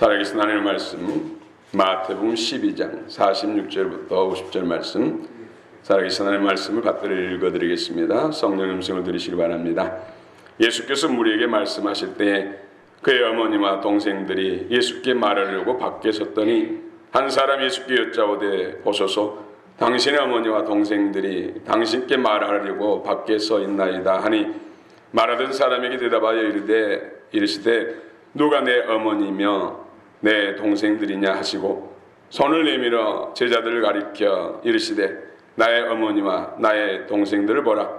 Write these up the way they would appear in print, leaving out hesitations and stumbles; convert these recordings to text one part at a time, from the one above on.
살아계신 하나님의 말씀 마태복음 12장 46절부터 50절 말씀, 살아계신 하나님의 말씀을 받들어 읽어드리겠습니다. 성령 음성을 들으시기 바랍니다. 예수께서 무리에게 말씀하실 때 그의 어머니와 동생들이 예수께 말하려고 밖에 섰더니 한 사람 예수께 여짜오되 보소서 당신의 어머니와 동생들이 당신께 말하려고 밖에 서 있나이다 하니 말하던 사람에게 대답하여 이르시되 누가 내 어머니며 내 동생들이냐 하시고 손을 내밀어 제자들을 가리켜 이르시되 나의 어머니와 나의 동생들을 보라.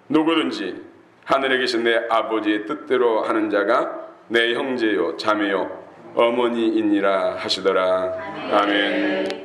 누구든지 하늘에 계신 내 아버지의 뜻대로 하는 자가 내 형제요 자매요 어머니이니라 하시더라. 아멘.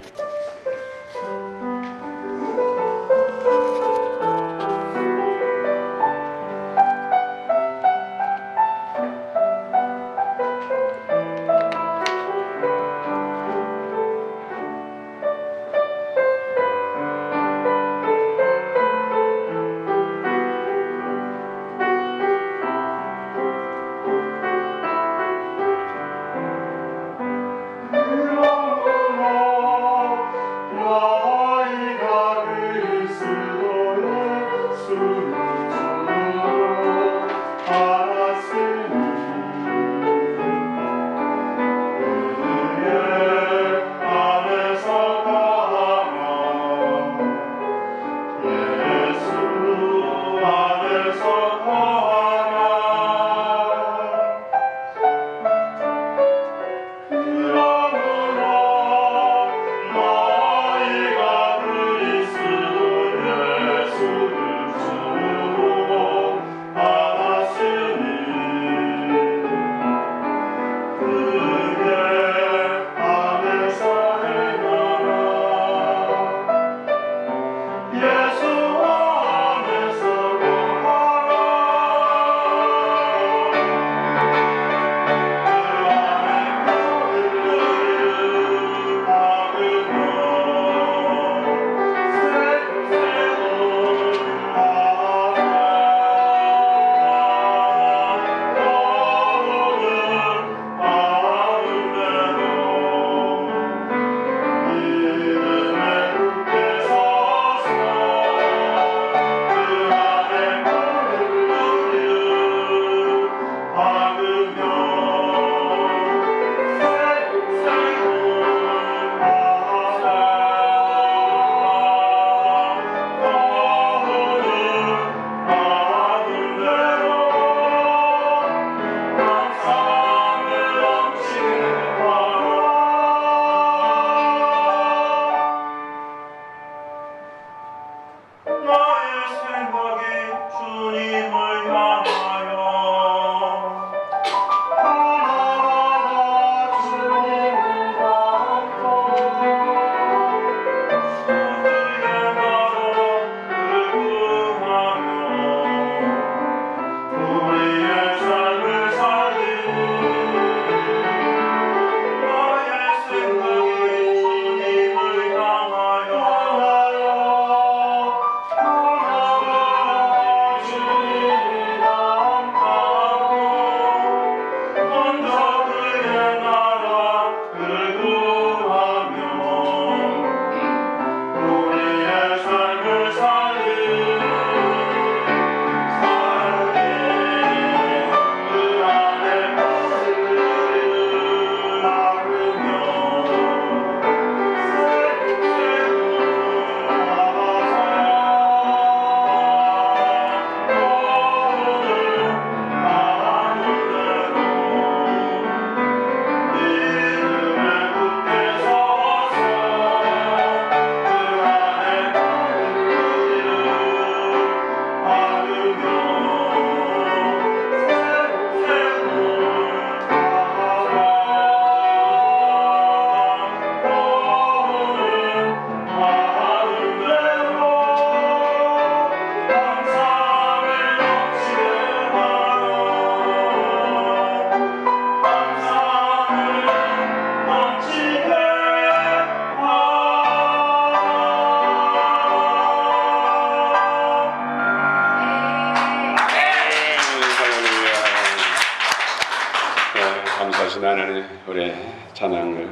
거룩하신 하나님, 우리 찬양을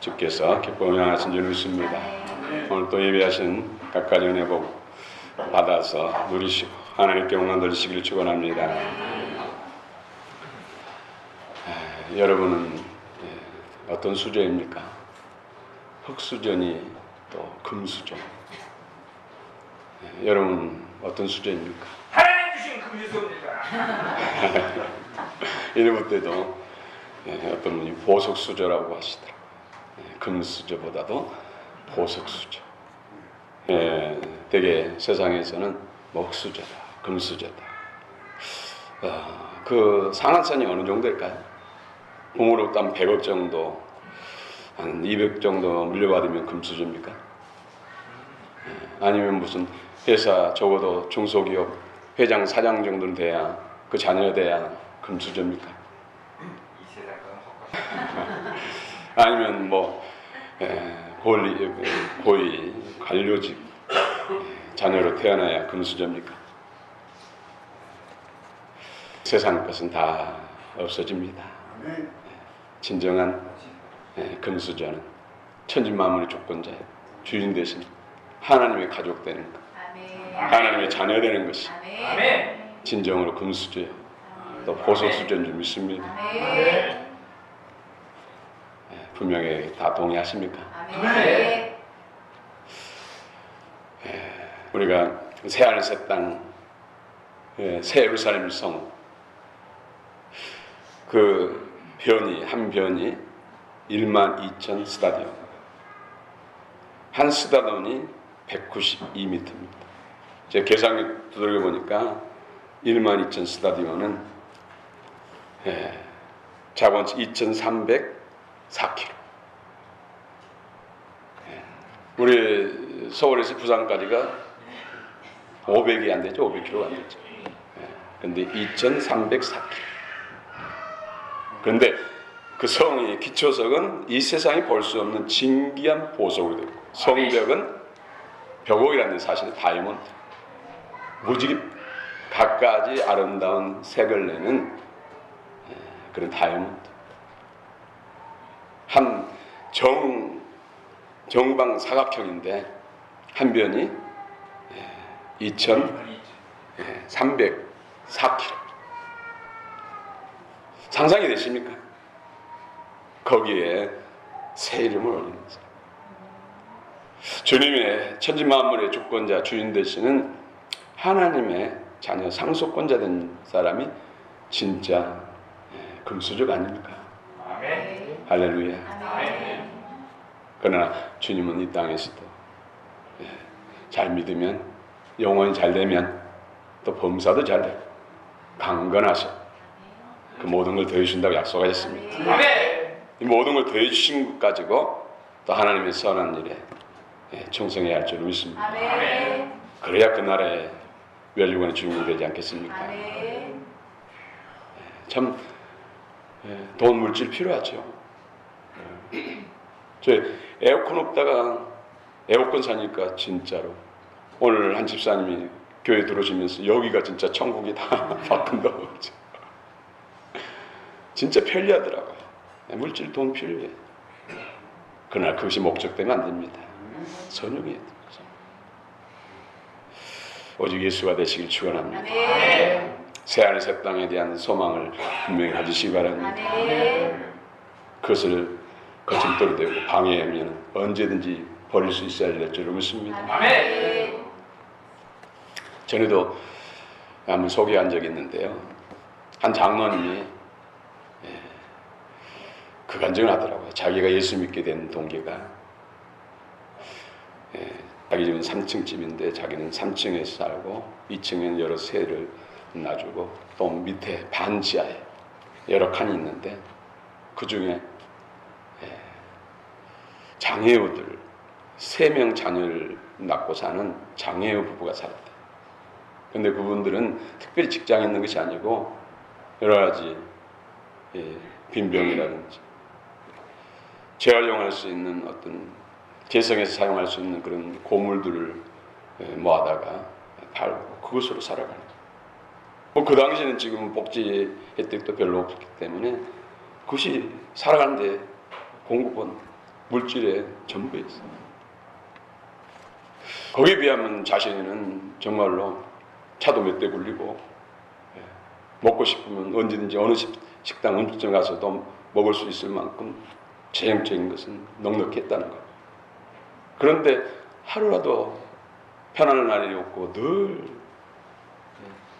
주께서 기뻐 응하신 줄 믿습니다. 오늘 또 예배하신 각 가정 은혜 복 받아서 누리시고 하나님께 영광 돌리시기를 축원합니다. 여러분은 어떤 수저입니까? 흙수저니 또 금수저. 여러분 어떤 수저입니까? 하나님 주신 금수저입니다. 일부 때도 어떤 분이 보석수저라고 하시더라고요. 금수저보다도 보석수저. 되게 세상에서는 뭐 흙수저다, 금수저다. 그 상한선이 어느 정도일까요? 부모로부터 한 100억 정도, 한 200 정도 물려받으면 금수저입니까? 아니면 무슨 회사 적어도 중소기업 회장, 사장 정도는 돼야, 그 자녀가 돼야 금수저입니까? 이 세상 건 아니면 뭐 고위 관료직 자녀로 태어나야 금수저입니까? 세상 것은 다 없어집니다. 진정한 금수저는 천지만물의 조건자예요. 주인 대신 하나님의 가족 되는 것, 하나님의 자녀 되는 것이 아멘. 진정으로 금수저예요. 또 보석수저인 줄 믿습니다. 분명히 다 동의하십니까? 우리가 새하늘 새 땅, 새 예루살렘 성, 그 변이, 한 변이 12,000 스타디온, 한 스타디온이 192m입니다. 제가 계산기 두들겨 보니까 12,000 스타디온은 자본치 2,304km. 우리 서울에서 부산까지가 500이 안 되죠. 500km가 안 되죠. 그런데 2,304km. 그런데 그 성이, 기초석은 이 세상이 볼 수 없는 진귀한 보석으로 되어 있고, 성벽은 벽옥이라는 사실은 다이아몬드, 무지개 갖가지 아름다운 색을 내는 그런 다이아몬드. 한 정방 사각형인데 한 변이 2,304km. 상상이 되십니까? 거기에 새 이름을 올리면서 주님의 천지만물의 주권자, 주인 되시는 하나님의 자녀, 상속권자 된 사람이 진짜 금수저가 아닙니까? 아멘. 할렐루야. 아멘. 그러나 주님은 이 땅에서도 잘 믿으면, 영혼이 잘 되면, 또 범사도 잘 되고 강건하셔 그 모든 걸 더해주신다고 약속하셨습니다. 아멘. 이 모든 걸 더해주신 것 가지고 또 하나님의 선한 일에 충성해야 할 줄 믿습니다. 아멘. 그래야 그 나라의 멸류관의 주인공이 되지 않겠습니까? 아멘. 참 돈 물질 필요하죠. 저 에어컨 없다가 에어컨 사니까 진짜로 오늘 한 집사님이 교회 들어오시면서 여기가 진짜 천국이다 바꾼다고 그러죠. 진짜 편리하더라고요. 물질 돈 필요해. 그러나 그것이 목적되면 안 됩니다. 선용해야 돼요. 오직 예수가 되시길 축원합니다. 새하늘 새 땅에 대한 소망을 분명히 가지시기 바랍니다. 그것을 거침돌이 되고 방해하면 언제든지 버릴 수 있어야 될 줄 믿습니다. 아멘. 전에도 한번 소개한 적이 있는데요. 한 장로님이 그 간증을 하더라고요. 자기가 예수 믿게 된 동기가 자기 집은 3층 집인데 자기는 3층에 살고 2층에는 여러 새를 놔주고 또 밑에 반지하에 여러 칸이 있는데 그 중에 장애우들 3명 자녀를 낳고 사는 장애우 부부가 살았대요. 근데 그분들은 특별히 직장에 있는 것이 아니고 여러 가지 빈병이라든지 재활용할 수 있는 어떤 재성에서 사용할 수 있는 그런 고물들을 모아다가 팔고 그것으로 살아가는 거예요. 그 당시에는 지금 복지 혜택도 별로 없기 때문에 그것이 살아가는데 공급은 물질의 전부였어요. 거기에 비하면 자신은 정말로 차도 몇 대 굴리고 먹고 싶으면 언제든지 어느 식당 음식점 가서도 먹을 수 있을 만큼 재정적인 것은 넉넉했다는 것. 그런데 하루라도 편안한 날이 없고 늘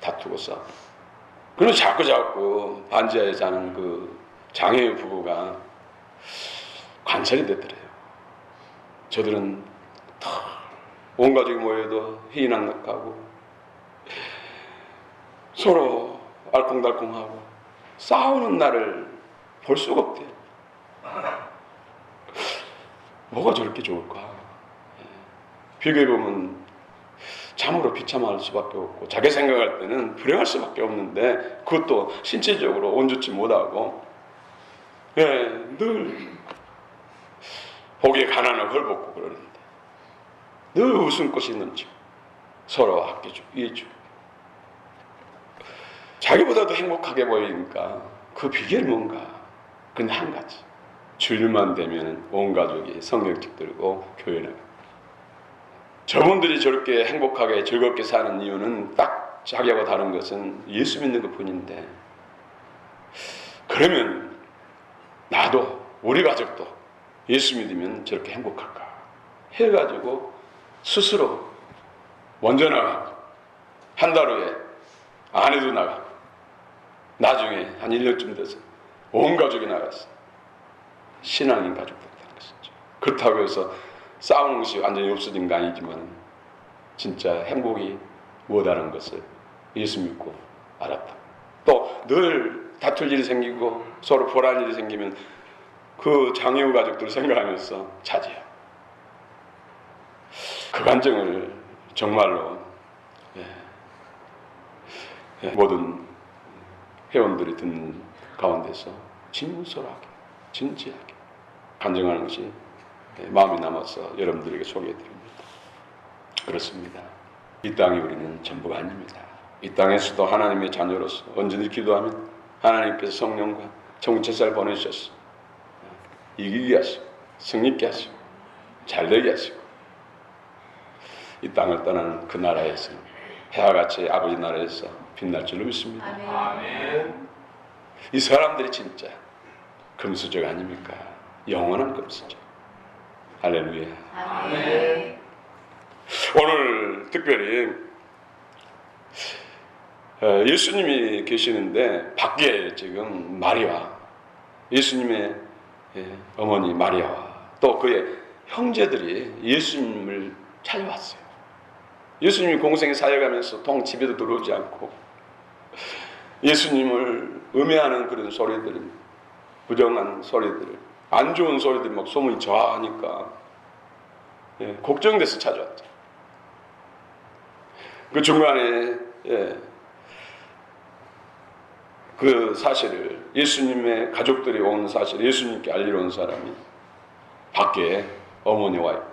다투고 싸우고. 그러면 자꾸 반지하에 사는 그 장애의 부부가 관찰이 되더래요. 저들은 온 가족이 모여도 희낙낙하고 서로 알콩달콩하고 싸우는 날을 볼 수가 없대요. 뭐가 저렇게 좋을까? 비교해보면 참으로 비참할 수밖에 없고 자기 생각할 때는 불행할 수밖에 없는데 그것도 신체적으로 온전치 못하고 늘 보기에 가난하고 헐벗고 그러는데 늘 웃음꽃이 넘치고 서로 아껴주고 이해주고 자기보다도 행복하게 보이니까 그 비결이 뭔가? 근데 한 가지 주일만 되면 온 가족이 성경책 들고 교회 나가. 저분들이 저렇게 행복하게 즐겁게 사는 이유는 딱 자기하고 다른 것은 예수 믿는 것 뿐인데 그러면 나도 우리 가족도 예수 믿으면 저렇게 행복할까 해가지고 스스로 먼저 나가고 한 달 후에 아내도 나가고 나중에 한 1년쯤 돼서 온 가족이 나갔어. 신앙인 가족 됐다는 것이죠. 그렇다고 해서 싸우는 것이 완전히 없어진 거 아니지만 진짜 행복이 뭐다라는 것을 예수 믿고 알았다. 또 늘 다툴 일이 생기고 서로 불안한 일이 생기면 그 장애우 가족들 생각하면서 자제해요. 그 감정을 정말로 모든 회원들이 듣는 가운데서 진솔하게 진지하게 간증하는 것이 마음이 남아서 여러분들에게 소개해드립니다. 그렇습니다. 이 땅이 우리는 전부가 아닙니다. 이 땅에서도 하나님의 자녀로서 언제든지 기도하면 하나님께서 성령과 정체살 보내주셔서 이기게 하시고 승리케 하시고 잘되게 하시고 이 땅을 떠나는 그 나라에서 해와 같이 아버지 나라에서 빛날 줄로 믿습니다. 아멘. 이 사람들이 진짜 금수저 아닙니까? 영원한 금수저. 할렐루야. 아멘. 오늘 특별히 예수님이 계시는데 밖에 지금 마리아, 예수님의 어머니 마리아와 또 그의 형제들이 예수님을 찾아왔어요. 예수님이 공생에 사역하면서 통 집에도 들어오지 않고 예수님을 음해하는 그런 소리들, 부정한 소리들, 안 좋은 소리들 막 소문이 좌하니까 걱정돼서 찾아왔죠. 그 중간에 그 사실을 예수님의 가족들이 온 사실, 예수님께 알리러 온 사람이 밖에 어머니 와 있고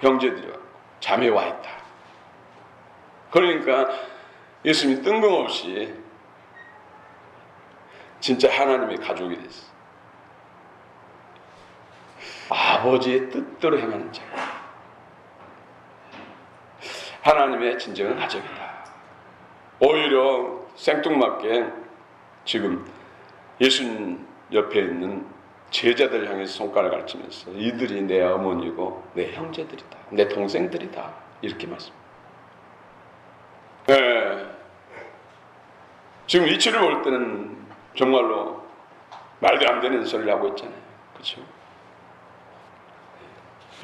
형제들이 와 있고 자매 와 있다. 그러니까 예수님이 뜬금없이 진짜 하나님의 가족이 됐어. 아버지의 뜻대로 행하는 자. 하나님의 진정한 가족이다. 오히려 생뚱맞게 지금 예수님 옆에 있는 제자들 향해서 손가락을 가르치면서 이들이 내 어머니고 내 형제들이다. 내 동생들이다. 이렇게 말씀합니다. 지금 이치를 볼 때는 정말로 말도 안 되는 소리를 하고 있잖아요. 그렇죠?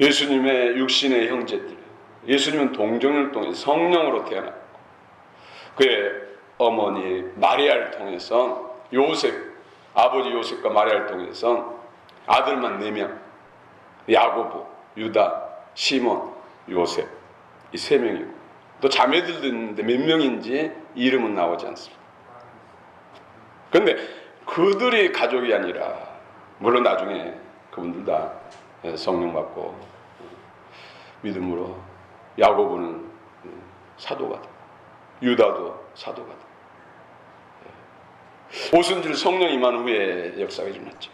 예수님의 육신의 형제들, 예수님은 동정을 통해 성령으로 태어났고 그의 어머니 마리아를 통해서 요셉, 아버지 요셉과 마리아를 통해서 아들만 4명, 야고보, 유다, 시몬, 요셉 이 3명이고 또 자매들도 있는데 몇 명인지 이름은 나오지 않습니다. 그런데 그들이 가족이 아니라 물론 나중에 그분들 다 성령 받고 믿음으로 야고보는 사도가 되고 유다도 사도가 되고 오순절 성령 임한 후에 역사가 일어났죠.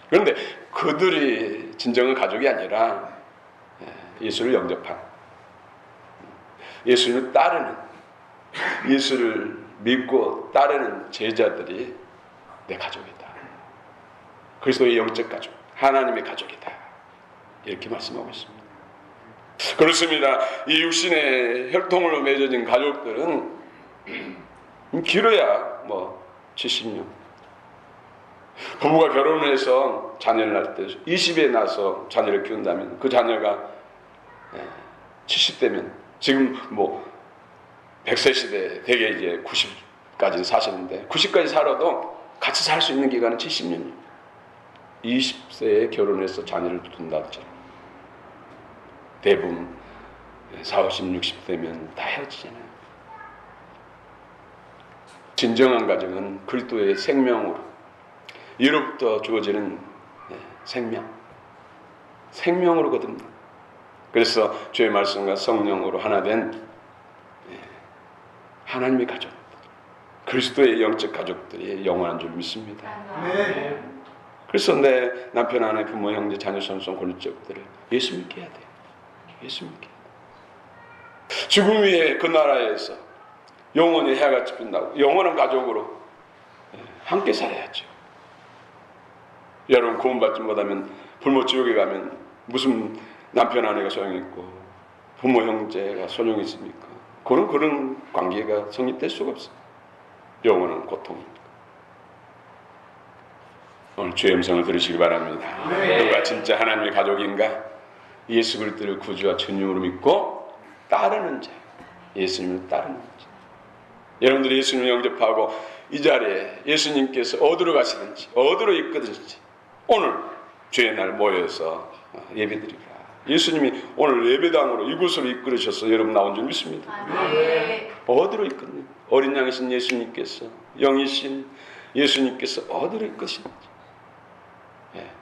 그런데 그들이 진정한 가족이 아니라 예수를 영접한, 예수를 따르는, 예수를 믿고 따르는 제자들이 내 가족이다. 그리스도의 영적 가족, 하나님의 가족이다. 이렇게 말씀하고 있습니다. 그렇습니다. 이 육신의 혈통으로 맺어진 가족들은 길어야 70년. 부부가 결혼을 해서 자녀를 낳을 때 20에 나서 자녀를 키운다면 그 자녀가 70대면 지금 100세 시대 대개 이제 90까지는 사시는데 90까지 살아도 같이 살 수 있는 기간은 70년이에요. 20세에 결혼해서 자녀를 둔다 하잖아요. 대부분 40, 60대면 다 헤어지잖아요. 진정한 가정은 그리스도의 생명으로, 이로부터 주어지는 생명으로 거듭나. 그래서 주의 말씀과 성령으로 하나 된 하나님의 가족, 그리스도의 영적 가족들이 영원한 줄 믿습니다. 네. 그래서 내 남편, 아내, 부모, 형제, 자녀, 손손, 골목족들을 예수 믿게 해야 돼요. 예수 믿게. 죽음 위에 그 나라에서 영원히 해같이 빛나고 영원한 가족으로 함께 살아야죠. 여러분 구원받지 못하면 불모 지옥에 가면 무슨 남편 아내가 소용이 있고 부모 형제가 소용이 있습니까? 그런 관계가 성립될 수가 없어요. 영원한 고통입니다. 오늘 주의 음성을 들으시기 바랍니다. 누가 진짜 하나님의 가족인가? 예수 그리스도를 구주와 주님으로 믿고 따르는 자, 예수님을 따르는 자. 여러분들이 예수님을 영접하고 이 자리에 예수님께서 어디로 가시든지 어디로 이끄든지 오늘 주의 날 모여서 예배드리라. 예수님이 오늘 예배당으로 이곳으로 이끌으셔서 여러분 나온 줄 믿습니다. 어디로 이끌느냐? 어린 양이신 예수님께서, 영이신 예수님께서 어디로 이끄시는지.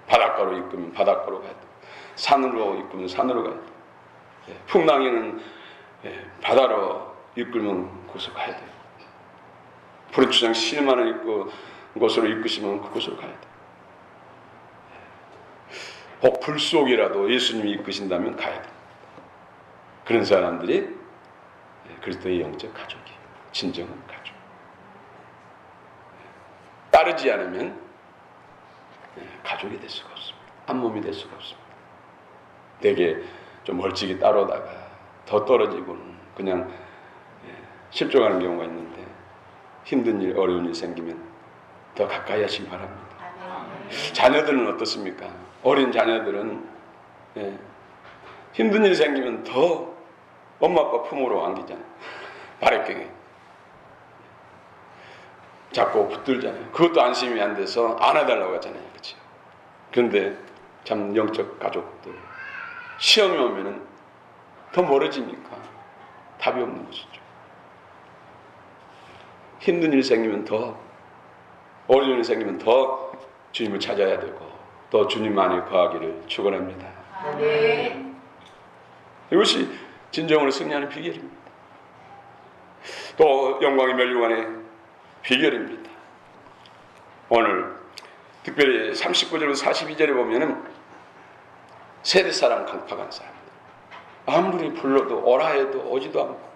바닷가로 이끌면 바닷가로 가야 돼. 산으로 이끌면 산으로 가야 돼. 풍랑에는 바다로 이끌면 그곳으로 가야 돼. 푸른 추장 실만을 이끌고 곳으로 이끄시면 그곳으로 가야 돼. 혹 불 속이라도 예수님이 이끄신다면 가야 돼. 그런 사람들이 그리스도의 영적 가족이에요. 진정한 가족. 따르지 않으면 가족이 될 수가 없습니다. 한 몸이 될 수가 없습니다. 되게 좀 멀찍이 따르다가 더 떨어지고는 그냥 실종하는 경우가 있는데 힘든 일, 어려운 일 생기면 더 가까이 하시기 바랍니다. 자녀들은 어떻습니까? 어린 자녀들은 힘든 일 생기면 더 엄마 아빠 품으로 안기잖아요. 바래경에 자꾸 붙들잖아요. 그것도 안심이 안 돼서 안아달라고 하잖아요. 그렇죠? 그런데 참 영적 가족들 시험이 오면은 더 멀어지니까 답이 없는 것이죠. 힘든 일 생기면 더, 어려운 일 생기면 더 주님을 찾아야 되고 또 주님 안에 거하기를 축원합니다. 이것이 진정으로 승리하는 비결입니다. 또 영광의 멸류관의 비결입니다. 오늘 특별히 39절부터 42절에 보면은 세대사랑 강팍한 사람들, 아무리 불러도 오라 해도 오지도 않고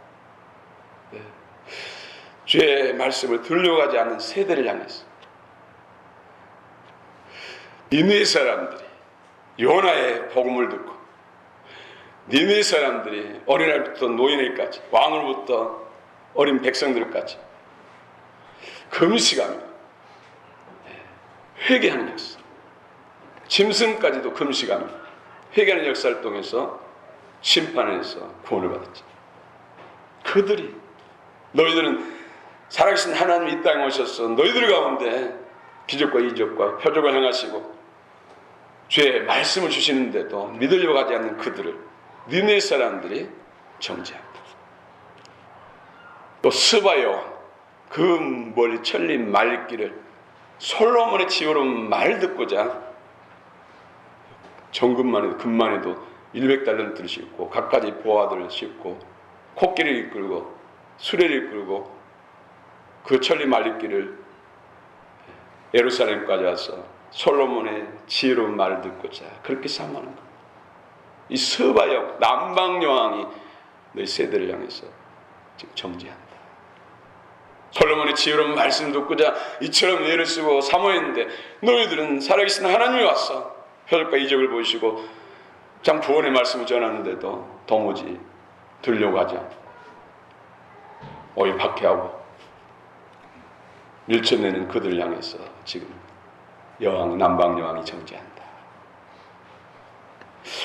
주의 말씀을 들려가지 않는 세대를 향해서 니네 사람들이 요나의 복음을 듣고 니네 사람들이 어린아이부터 노인에까지 왕으로부터 어린 백성들까지 금식하며 회개하는 역사, 짐승까지도 금식하며 회개하는 역사를 통해서 심판에서 구원을 받았죠. 그들이 너희들은 살아계신 하나님이 이 땅에 오셔서 너희들 가운데 기적과 이적과 표적을 행하시고 주의 말씀을 주시는데도 믿으려고 하지 않는 그들을 니네 사람들이 정죄한다. 또 스바요 그 멀리 천린 말길을 솔로몬의 지혜로운 말을 듣고자 정금만 해도 금만 해도 100달러를 싣고 갖가지 보화들을 싣고 코끼리를 이끌고 수레를 이끌고 그 천리 말리길을 예루살렘까지 와서 솔로몬의 지혜로운 말을 듣고자 그렇게 삼하는 겁니다. 이 서바역 남방 여왕이 너희 세대를 향해서 지금 정죄한다. 솔로몬의 지혜로운 말씀 듣고자 이처럼 예를 쓰고 사모했는데 너희들은 살아계신 하나님이 와서 표적과 이적을 보이시고 참 구원의 말씀을 전하는데도 도무지 들려고 하지 않고 오히려 박해하고 밀쳐내는 그들을 향해서 지금 남방 여왕이 정죄한다.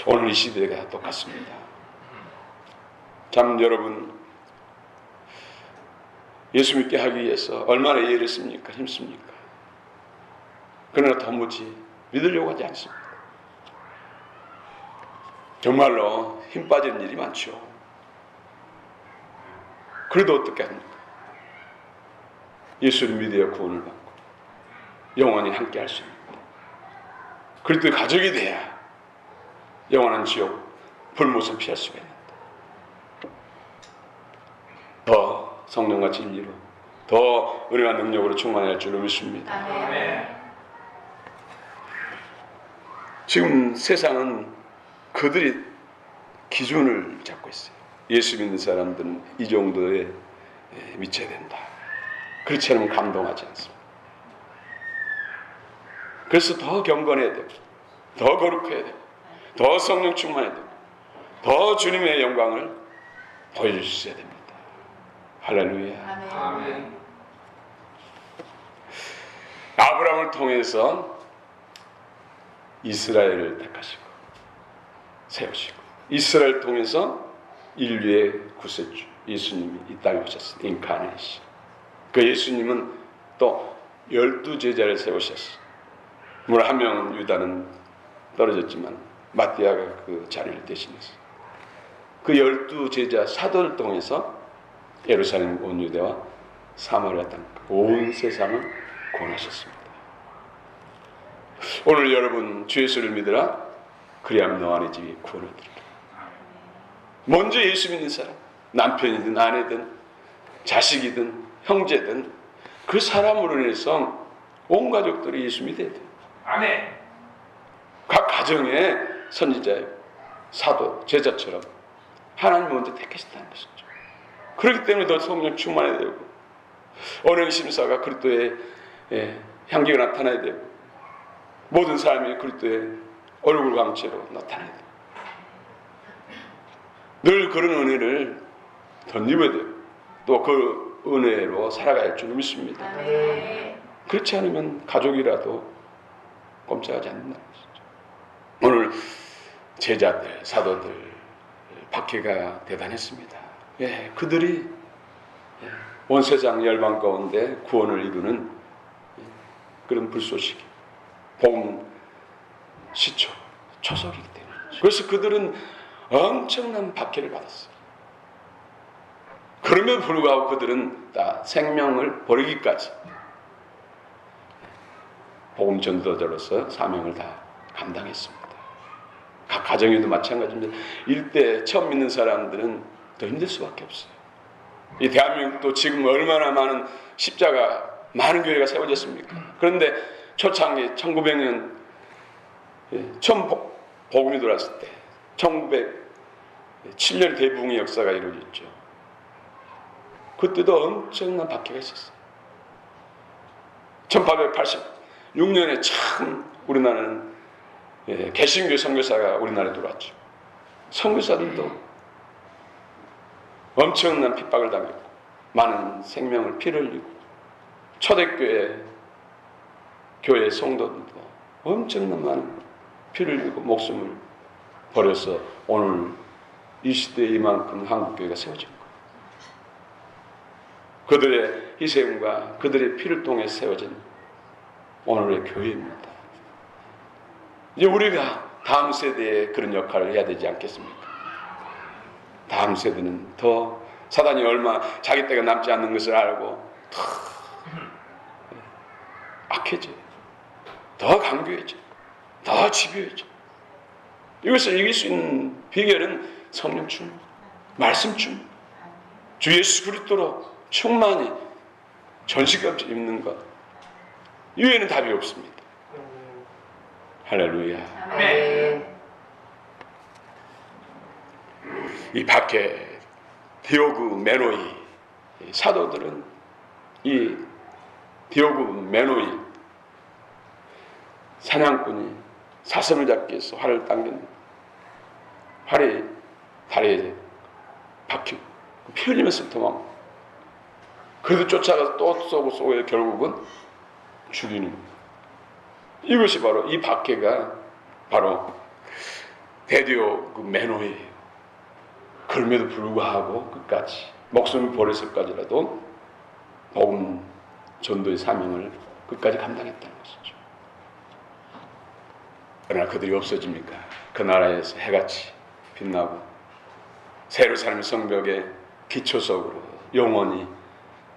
오늘 이 시대가 똑같습니다. 참 여러분, 예수 믿게 하기 위해서 얼마나 예를 씁니까? 힘씁니까? 그러나 도무지 믿으려고 하지 않습니다. 정말로 힘 빠지는 일이 많죠. 그래도 어떻게 합니까? 예수를 믿어야 구원을 받고 영원히 함께 할 수 있습니다. 그리스도의 가족이 돼야 영원한 지옥 불못을 피할 수가 있는다. 더 성령과 진리로 더 은혜와 능력으로 충만할 줄로 믿습니다. 아멘. 지금 세상은 그들이 기준을 잡고 있어요. 예수 믿는 사람들은 이 정도에 미쳐야 된다. 그렇지 않으면 감동하지 않습니다. 그래서 더 경건해야 되고 더 거룩해야 되고 더 성령 충만해야 되고 더 주님의 영광을 보여주셔야 됩니다. 할렐루야. 아멘. 아브라함을 통해서 이스라엘을 택하시고 세우시고 이스라엘을 통해서 인류의 구세주 예수님이 이 땅에 오셨습니다. 인카네이션. 그 예수님은 또 12제자를 세우셨어요. 물론 한 명은 유다는 떨어졌지만 마띠아가 그 자리를 대신했어요. 그 12제자 사도를 통해서 예루살렘 온 유대와 사마리아 땅 온 세상을 구원하셨습니다. 오늘 여러분 주 예수를 믿으라 그리하면 너 안의 집이 구원을 얻으리라. 먼저 예수 믿는 사람, 남편이든 아내든 자식이든 형제든 그 사람으로 인해서 온 가족들이 예수 믿어야 돼요. 아멘. 각 가정에 선지자의 사도, 제자처럼 하나님 먼저 택하셨다는 것이죠. 그렇기 때문에 더 성령 충만해야 되고 언행 심사가 그리스도의 향기가 나타나야 되고 모든 사람이 그리스도의 얼굴 광채로 나타나야 돼요. 늘 그런 은혜를 덧입어야 돼요. 또 그 은혜로 살아가야 할 줄 믿습니다. 아멘. 그렇지 않으면 가족이라도 꼼짝하지 않는다는 것이죠. 오늘 제자들, 사도들 박해가 대단했습니다. 그들이 온 세상 열방 가운데 구원을 이루는 그런 불쏘시개, 복음 시초, 초석이기 때문에. 그래서 그들은 엄청난 박해를 받았어요. 그럼에도 불구하고 그들은 다 생명을 버리기까지 복음 전도자로서 사명을 다 감당했습니다. 각 가정에도 마찬가지입니다. 일대 처음 믿는 사람들은 더 힘들 수밖에 없어요. 이 대한민국도 지금 얼마나 많은 십자가, 많은 교회가 세워졌습니까? 그런데 초창기 1900년 처음 복음이 들어왔을 때 1907년 대부흥의 역사가 이루어졌죠. 그때도 엄청난 박해가 있었어요. 1886년에 참 우리나라는 개신교 선교사가 우리나라에 들어왔죠. 선교사들도 엄청난 핍박을 당했고 많은 생명을 피를 흘리고 초대교회 교회 성도들도 엄청난 많은 피를 흘리고 목숨을 버려서 오늘 이 시대에 이만큼 한국교회가 세워진 거예요. 그들의 희생과 그들의 피를 통해 세워진 오늘의 교회입니다. 이제 우리가 다음 세대에 그런 역할을 해야 되지 않겠습니까? 다음 세대는 더 사단이 얼마 자기 때가 남지 않는 것을 알고 더 악해져요. 더 강교해져요. 더 집요해져요. 이것을 이길 수 있는 비결은 성령 충만, 말씀 충만, 주 예수 그리스도로 충만히 전시값 입는 것 이외에는 답이 없습니다. 할렐루야. 아멘. 이 밖에 디오구 메노이 사도들은 이 디오구 메노이 사냥꾼이 사슴을 잡기 위해서 활을 당겼는데 활이 다리에 박히고 피 흘리면서 도망. 그래도 쫓아가서 또 쏘고 결국은 죽이는 거예요. 이것이 바로 이 박해가 바로 대디오 그 메노이예요. 그럼에도 불구하고 끝까지 목숨을 버렸을까지라도 복음 전도의 사명을 끝까지 감당했다는 것이죠. 그러나 그들이 없어집니까? 그 나라에서 해같이 빛나고 새로 삶의 성벽의 기초석으로 영원히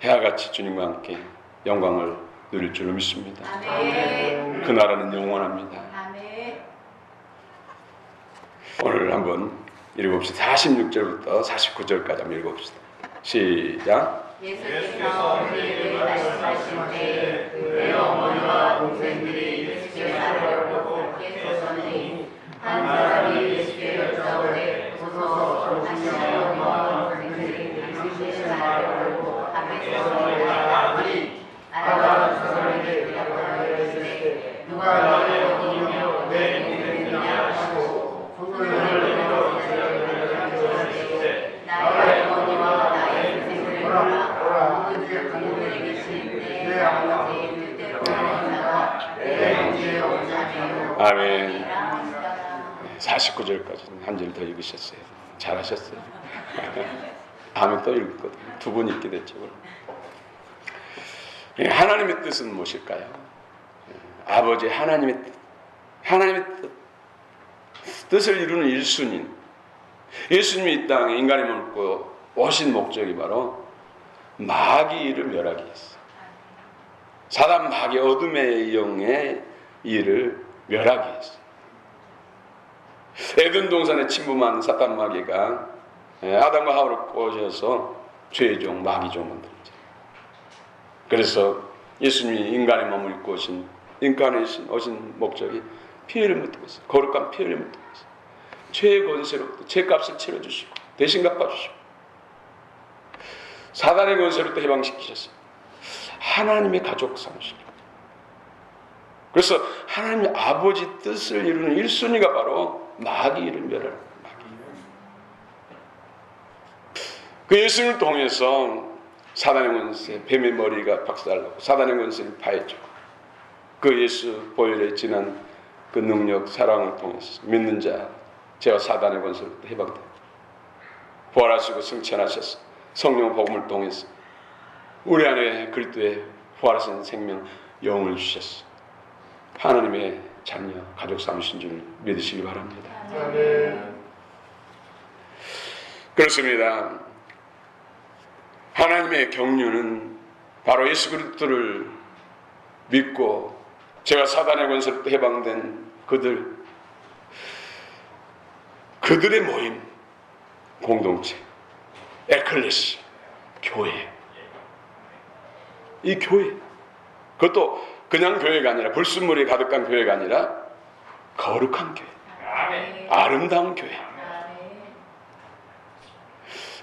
해와같이 주님과 함께 영광을 누릴 줄로 믿습니다. 아멘. 그 나라는 영원합니다. 아멘. 오늘 한번 읽어봅시다. 46절부터 49절까지 한번 읽어봅시다. 시작. 예수께서 우리에게 말씀하신 때에 그의 어머니와 동생들이 예수께 따르려고 그렇게 섰으니 한 사람이 예수께 여짜오되 서서 당신의 어머니와 동생들이 예수께 따르려고 앞에서 말하니 아가 그 사람에게 대답하여 이르되 누가 너의 어머니며 내 동생이냐 하시고 손을 들어 이르되 나의 어머니와 나의 동생들을 보라 오직 그들에게 계신 내 아버지의 뜻대로 하나가 내 형제의 원자며 아멘. 49절까지 한 절 더 읽으셨어요. 잘하셨어요. 다음에 또 읽거든요. 두 번 읽게 됐죠. 하나님의 뜻은 무엇일까요? 아버지 하나님의 뜻. 하나님의 뜻을 이루는 일순인. 예수님이 이 땅에 인간이 먹고 오신 목적이 바로 마귀를 멸하기 위해서. 사단 마귀 어둠의 영의 일을 멸하기 위해서. 에덴 동산에 침범한 사단 마귀가 아담과 하와를 꼬셔서 죄의 종 마귀 종 만들었죠. 그래서 예수님이 인간의 몸을 입고 인간에 오신 목적이 피해를 묻고 있어요. 거룩한 피해를 묻고 있어요. 죄의 권세로부터 죄값을 치러주시고 대신 갚아주시고 사단의 권세로부터 해방시키셨어요. 하나님의 가족 삼으시고 그래서 하나님의 아버지 뜻을 이루는 1순위가 바로 마귀를 멸하는 마귀. 그 예수님을 통해서 사단의 권세, 뱀의 머리가 박살나고 사단의 권세를 파헤쳐 그 예수 보혈에 지난 그 능력, 사랑을 통해서 믿는 자 제가 사단의 권세로부터 해방돼요. 부활하시고 승천하셔서 성령 복음을 통해서 우리 안에 그리스도의 부활하신 생명 영을 주셨어. 하나님의 자녀, 가족 삼으신 줄 믿으시기 바랍니다. 아멘. 그렇습니다. 하나님의 경륜은 바로 예수 그리스도를 믿고 제가 사단의 권세로부터 해방된 그들의 모임, 공동체, 에클레시아, 교회. 이 교회, 그것도 그냥 교회가 아니라 불순물이 가득한 교회가 아니라 거룩한 교회, 아멘. 아름다운 교회. 아멘.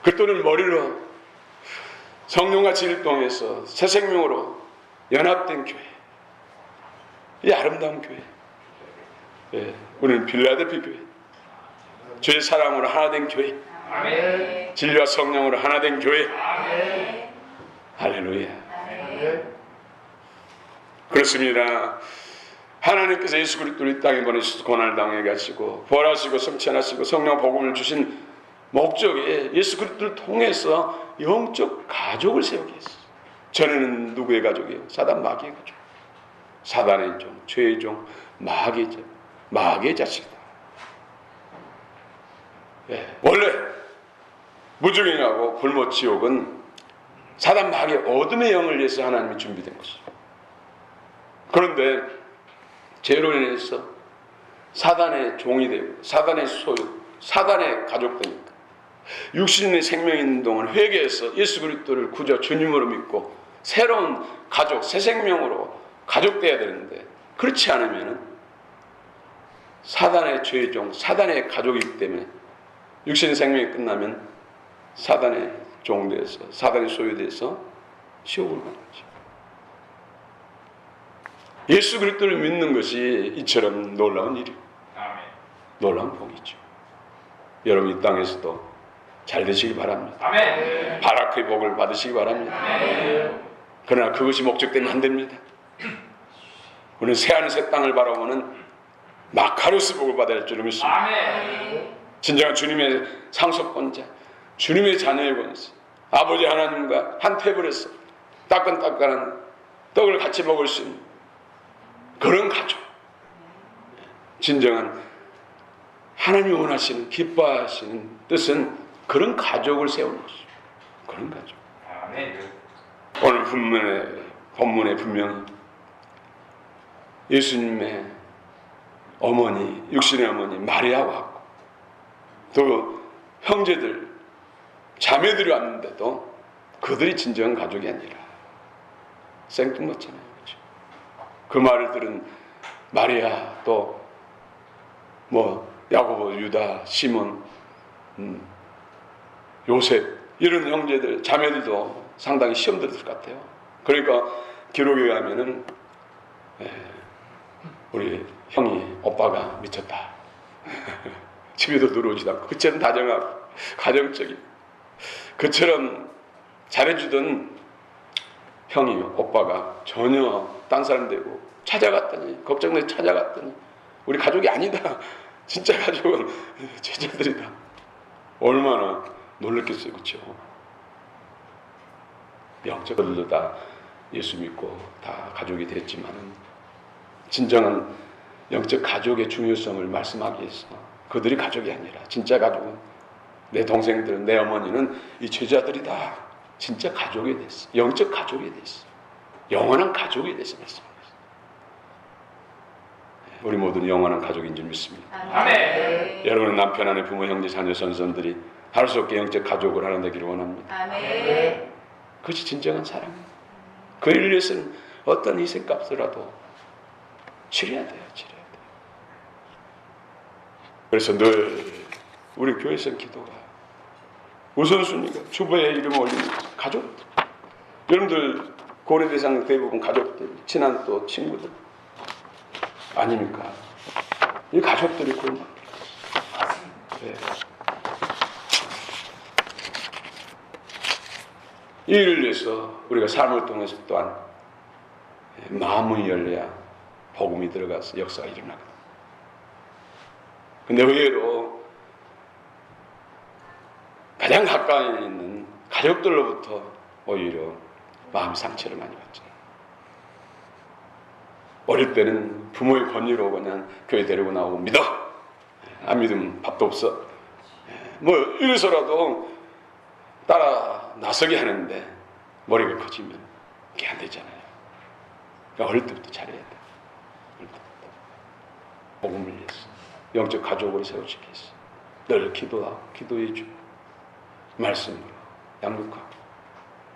그리스도를 머리로 성령과 진리를 통해서 새 생명으로 연합된 교회. 이 아름다운 교회. 예, 우리는 빌라델피 교회. 주의 사랑으로 하나된 교회. 아멘. 진리와 성령으로 하나된 교회. 아멘. 할렐루야. 아멘. 그렇습니다. 하나님께서 예수 그리스도를 이 땅에 보내셔서 고난을 당해 가시고 부활하시고 성천하시고 성령 복음을 주신 목적이 예수 그리스도를 통해서 영적 가족을 세우기 위해서. 전에는 누구의 가족이에요? 사단 마귀의 가족. 사단의 종, 죄의 종, 마귀의 자식이다. 예, 원래 무중행하고 불못 지옥은 사단 마귀의 어둠의 영을 위해서 하나님이 준비된 것이죠. 그런데 죄로 인해서 사단의 종이 되고 사단의 소유, 사단의 가족되니까 육신의 생명이 있는 동안 회개해서 예수 그리스도를 구주 주님으로 믿고 새로운 가족, 새 생명으로 가족돼야 되는데 그렇지 않으면 사단의 죄종, 사단의 가족이기 때문에 육신의 생명이 끝나면 사단의 종돼서 사단의 소유돼서 지옥을 가는 거죠. 예수 그리스도를 믿는 것이 이처럼 놀라운 일이에요. 놀라운 복이죠. 여러분 이 땅에서도 잘 되시기 바랍니다. 아멘. 바라크의 복을 받으시기 바랍니다. 그러나 그것이 목적되면 안 됩니다. 우리는 새하늘 새 땅을 바라보는 마카리오스 복을 받아야 할 줄을 믿습니다. 진정한 주님의 상속권자, 주님의 자녀의 권세, 아버지 하나님과 한 테이블에서 따끈따끈한 떡을 같이 먹을 수 있는 그런 가족, 진정한 하나님이 원하시는 기뻐하시는 뜻은 그런 가족을 세우는 것이죠. 그런 가족. 오늘 본문에 분명히 예수님의 어머니, 육신의 어머니 마리아와 또 형제들, 자매들이 왔는데도 그들이 진정한 가족이 아니라 생뚱맞잖아요. 그렇죠? 그 말을 들은 마리아 또 야고보, 유다, 시몬, 요셉 이런 형제들, 자매들도 상당히 시험 들었을 것 같아요. 그러니까 기록에 가면은 우리 형이 오빠가 미쳤다. 집에도 들어오지도 않고 그처럼 다정하고 가정적인 그처럼 잘해주던 형이 오빠가 전혀 딴 사람 되고 찾아갔더니 걱정돼 찾아갔더니 우리 가족이 아니다. 진짜 가족은 제자들이다. 얼마나 놀랐겠어요. 그렇죠? 영적으로 다 예수 믿고 다 가족이 됐지만은 진정한 영적 가족의 중요성을 말씀하기 위해서 그들이 가족이 아니라 진짜 가족은 내 동생들은 내 어머니는 이 제자들이다. 진짜 가족이 됐어. 영적 가족이 됐어. 영원한 가족이 됐어. 우리 모두는 영원한 가족인 줄 믿습니다. 아멘. 여러분은 남편, 아내, 부모, 형제, 자녀, 선선들이 할 수 없게 영적 가족을 하나 되기를 원합니다. 아멘. 그것이 진정한 사랑입니다. 그 일을 위해서는 어떤 희생값이라도 치러야 돼요. 치러야 돼요. 그래서 늘 우리 교회에서 기도가 우선순위가 주보에 이름 올리는 가족들. 여러분들 고려 대상 대부분 가족들, 친한 또 친구들 아닙니까? 이 가족들이 그런 네. 이 일을 위해서 우리가 삶을 통해서 또한 마음이 열려야 복음이 들어가서 역사가 일어나거든. 근데 의외로 가장 가까이 있는 가족들로부터 오히려 마음 상처를 많이 받잖아요. 어릴 때는 부모의 권유로 그냥 교회 데리고 나오고 믿어. 안 믿으면 밥도 없어. 이래서라도 따라 나서게 하는데 머리가 커지면 그게 안 되잖아요. 그러니까 어릴 때부터 잘해야 돼. 어릴 때부터. 복음을 위해서 영적 가족으로 세워지기 위해서 늘 기도하고 기도해주고 말씀으로 양육하고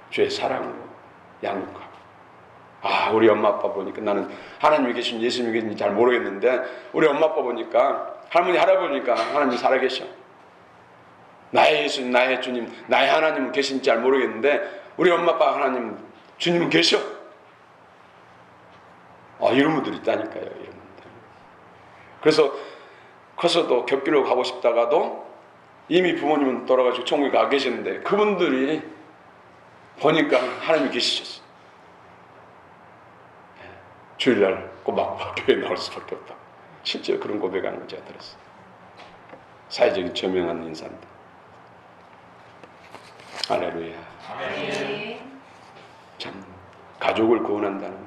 주의 사랑으로 양육하고 우리 엄마 아빠 보니까 나는 하나님이 계신지 예수님이 계신지 잘 모르겠는데 우리 엄마 아빠 보니까 할머니 할아버지니까 하나님이 살아계셔. 나의 예수님, 나의 주님, 나의 하나님은 계신지 잘 모르겠는데 우리 엄마 아빠 하나님 주님은 계셔. 이런 분들이 있다니까요. 이런 분들. 그래서 커서도 격기로 가고 싶다가도 이미 부모님은 돌아가시고 천국에 가 계시는데 그분들이 보니까 하나님이 계시셨어. 주일날 꼬박 교회에 나올 수밖에 없다. 실제 그런 고백하는 걸 제가 들었어요. 사회적인 저명한 인사인데. 할렐루야. 참 가족을 구원한다는 거,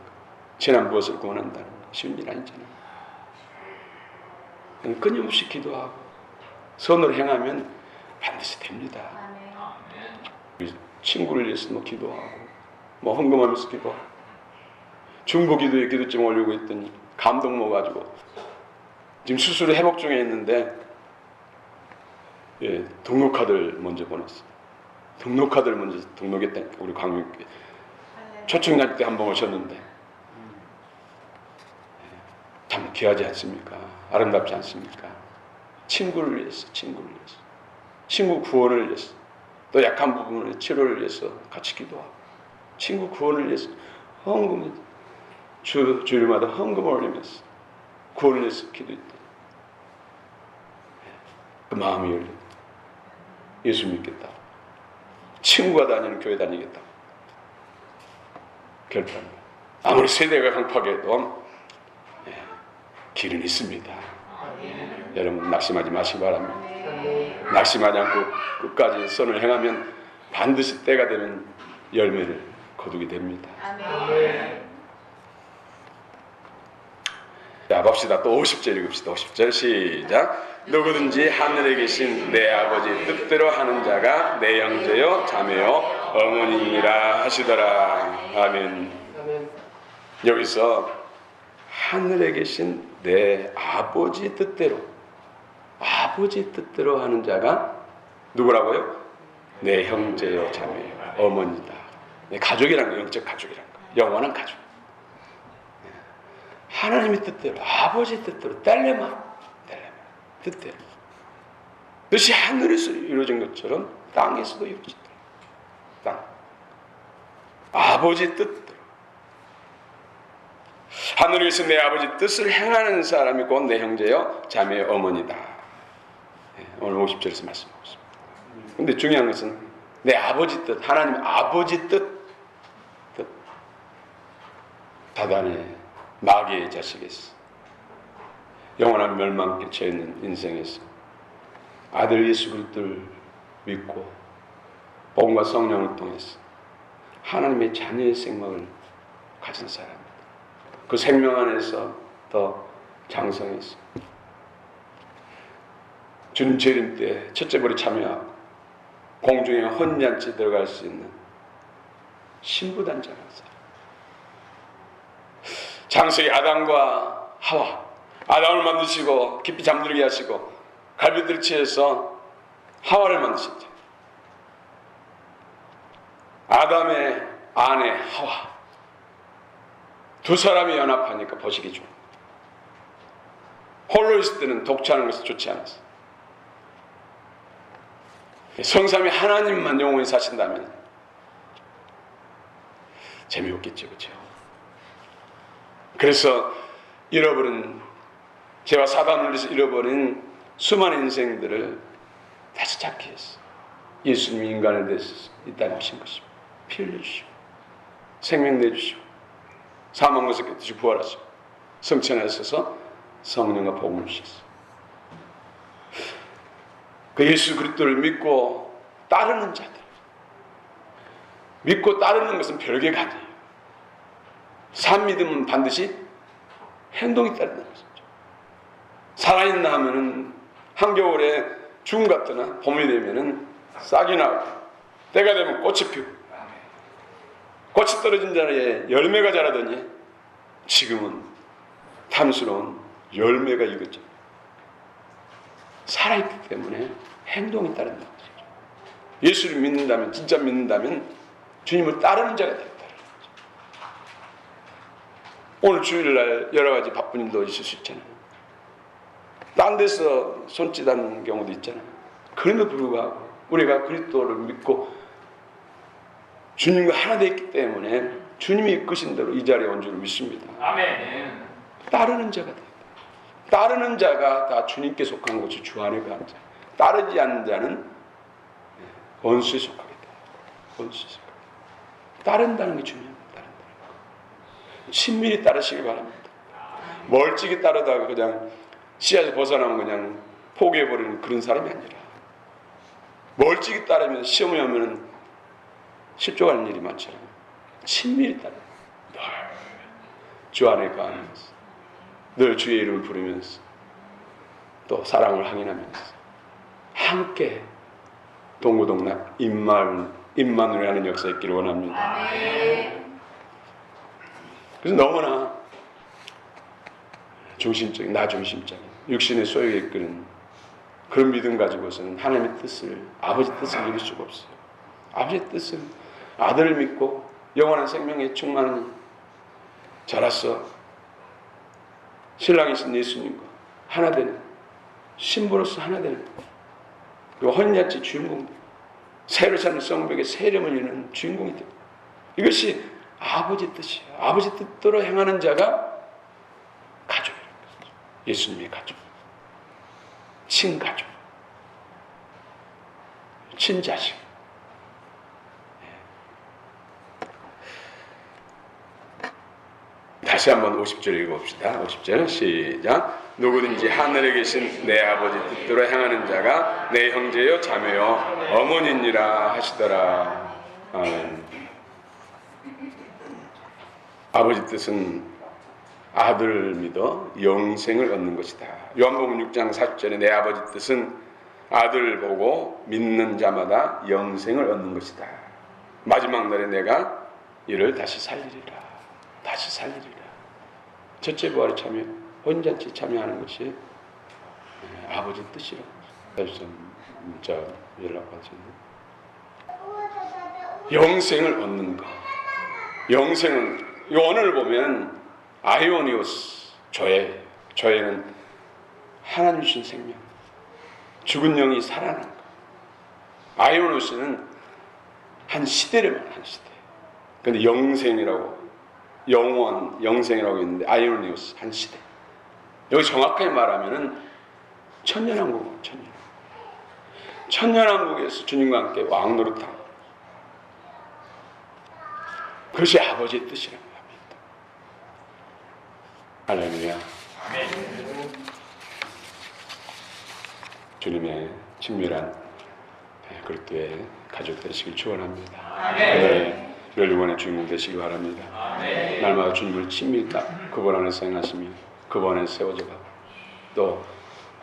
친한 무엇을 구원한다는 거 쉬운 일 아니잖아요. 끊임없이 기도하고 선을 행하면 반드시 됩니다. 우리 친구를 위해서 기도하고 헌금하면서 기도하고 중보기도에 기도증 올리고 있더니 감동 먹어가지고 지금 수술을 회복 중에 있는데 등록카드를 먼저 보냈어요. 등록카드를 먼저 등록했다니까 우리 광명교회. 초청장 때 한 번 오셨는데 참 귀하지 않습니까? 아름답지 않습니까? 친구를 위해서, 친구 구원을 위해서, 또 약한 부분을 치료를 위해서 같이 기도하고, 친구 구원을 위해서 헌금을 주일마다 헌금을 올리면서 구원을 위해서 기도했다. 그 마음이 열려. 예수 믿겠다. 친구가 다니는 교회 다니겠다. 결단합니다. 아무리 세대가 강팍해도 길은 있습니다. 여러분 낙심하지 마시기 바랍니다. 낙심하지 않고 끝까지 선을 행하면 반드시 때가 되면 열매를 거두게 됩니다. 자, 봅시다. 또 50절 읽읍시다. 50절 시작. 누구든지 하늘에 계신 내 아버지 뜻대로 하는 자가 내 형제요 자매요 어머니라 하시더라. 아멘. 여기서 하늘에 계신 내 아버지 뜻대로 하는 자가 누구라고요? 내 형제요 자매요 어머니다. 내 가족이란 거, 영적 가족이란 거, 영원한 가족. 하나님의 뜻대로, 아버지 뜻대로, 텔레마 뜻대로. 뜻이 하늘에서 이루어진 것처럼 땅에서도 이루어진다. 땅. 아버지 뜻대로. 하늘에서 내 아버지 뜻을 행하는 사람이 곧 내 형제요 자매의 어머니다. 오늘 50절에서 말씀하고 있습니다. 근데 중요한 것은 내 아버지 뜻, 하나님 아버지 뜻. 사단의 마귀의 자식에서 영원한 멸망에 처해있는 인생에서 아들 예수 그리스도를 믿고 복음과 성령을 통해서 하나님의 자녀의 생명을 가진 사람입니다. 그 생명 안에서 더 장성해서 주님 재림 때 첫째 벌에 참여하고 공중에 혼잔치 들어갈 수 있는 신부단장한 사람. 창세기 아담과 하와, 아담을 만드시고 깊이 잠들게 하시고 갈비들치에서 하와를 만드셨죠. 아담의 아내 하와, 두 사람이 연합하니까 버시기 좋은. 홀로 있을 때는 독차하는 것이 좋지 않았어. 성삼위 하나님만 영원히 사신다면 재미없겠죠, 그렇죠? 그래서 잃어버린, 죄와 사단을 위해서 잃어버린 수많은 인생들을 다시 찾기 위해서 예수님이 인간에 대해서 이 땅에 오신 것입니다. 피 흘려주시고 생명 내주시고 사망 것을 깨뜨리시고 부활하시고 성천하셔서 성령과 복음을 주셨어요. 그 예수 그리스도를 믿고 따르는 자들, 믿고 따르는 것은 별개가 아니에요. 산 믿음은 반드시 행동이 따른다는 것이죠. 살아있나 하면은 한겨울에 줌 같거나 봄이 되면은 싹이 나고 때가 되면 꽃이 피고 꽃이 떨어진 자리에 열매가 자라더니 지금은 탐스러운 열매가 익었죠. 살아있기 때문에 행동이 따른다는 것이죠. 예수를 믿는다면, 진짜 믿는다면 주님을 따르는 자가 된다. 오늘 주일날 여러 가지 바쁜 일도 있을 수 있잖아요. 딴 데서 손짓하는 경우도 있잖아요. 그럼에도 불구하고 우리가 그리스도를 믿고 주님과 하나 되었기 때문에 주님이 이끄신 대로 이 자리에 온 줄 믿습니다. 아멘. 따르는 자가 됩니다. 따르는 자가 다 주님께 속한 것이 주 안에 거한 자. 따르지 않는 자는 원수에 속하게 됩니다. 원수에 속하게 됩니다. 따른다는 게 중요합니다. 친밀히 따르시기 바랍니다. 멀찍이 따르다가 그냥 씨앗을 벗어나면 그냥 포기해버리는 그런 사람이 아니라 멀찍이 따르면 시험이 오면 실족하는 일이 많잖아요. 친밀히 따르면 늘 주 안에 거하면서 늘 주의 이름을 부르면서 또 사랑을 항인하면서 함께 동고동락 임마누엘 하는 역사 있기를 원합니다. 그래서 너무나 중심적인, 나 중심적인, 육신의 소욕에 이끄는 그런 믿음 가지고서는 하나님의 뜻을, 아버지 뜻을 이룰 수가 없어요. 아버지의 뜻은 아들을 믿고 영원한 생명에 충만한 자라서 신랑이신 예수님과 하나 되는 신부로서 하나 되는 그 혼인잔치 주인공, 새로 사는 성벽의 새 이름을 이루는 주인공이 됩니다. 이것이 아버지 뜻이에요. 아버지 뜻대로 행하는 자가 가족이라는 거죠. 예수님의 가족, 친가족, 친자식. 다시 한번 50절 읽어봅시다. 50절 시작. 누구든지 하늘에 계신 내 아버지 뜻대로 행하는 자가 내 형제요 자매요 어머니니라 하시더라. 아멘. 아버지 뜻은 아들을 믿어 영생을 얻는 것이다. 요한복음 6장 40절에 내 아버지 뜻은 아들을 보고 믿는 자마다 영생을 얻는 것이다. 마지막 날에 내가 이를 다시 살리리라. 다시 살리리라. 첫째 부활에 참여, 혼인잔치에 참여하는 것이 아버지 뜻이라고. 그래서 문자 연락 받으셨는데 영생을 얻는 것. 영생은 이 오늘 보면 아이오니오스 조회는 하나님 주신 생명, 죽은 영이 살아난 것. 아이오니오스는 한 시대를 말하는 한 시대. 근데 영생이라고, 영원, 영생이라고 있는데 아이오니오스 한 시대. 여기 정확하게 말하면은 천년왕국, 천년왕국에서 주님과 함께 왕 노릇하고, 그것이 아버지의 뜻이라고 합니다. 할렐루야. 주님의 친밀한 그리스도의 가족 되시길 축원합니다. 네, 멸류관의 주인공 되시기 바랍니다. 날마다 주님을 친밀히 그분 안에서 행하시며 그분 안에 세워져 가고 또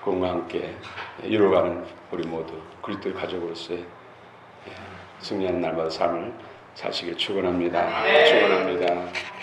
그분과 함께 이루어가는 우리 모두 그리스도의 가족으로서의 승리하는 날마다 삶을 사시길 축원합니다. 축원합니다.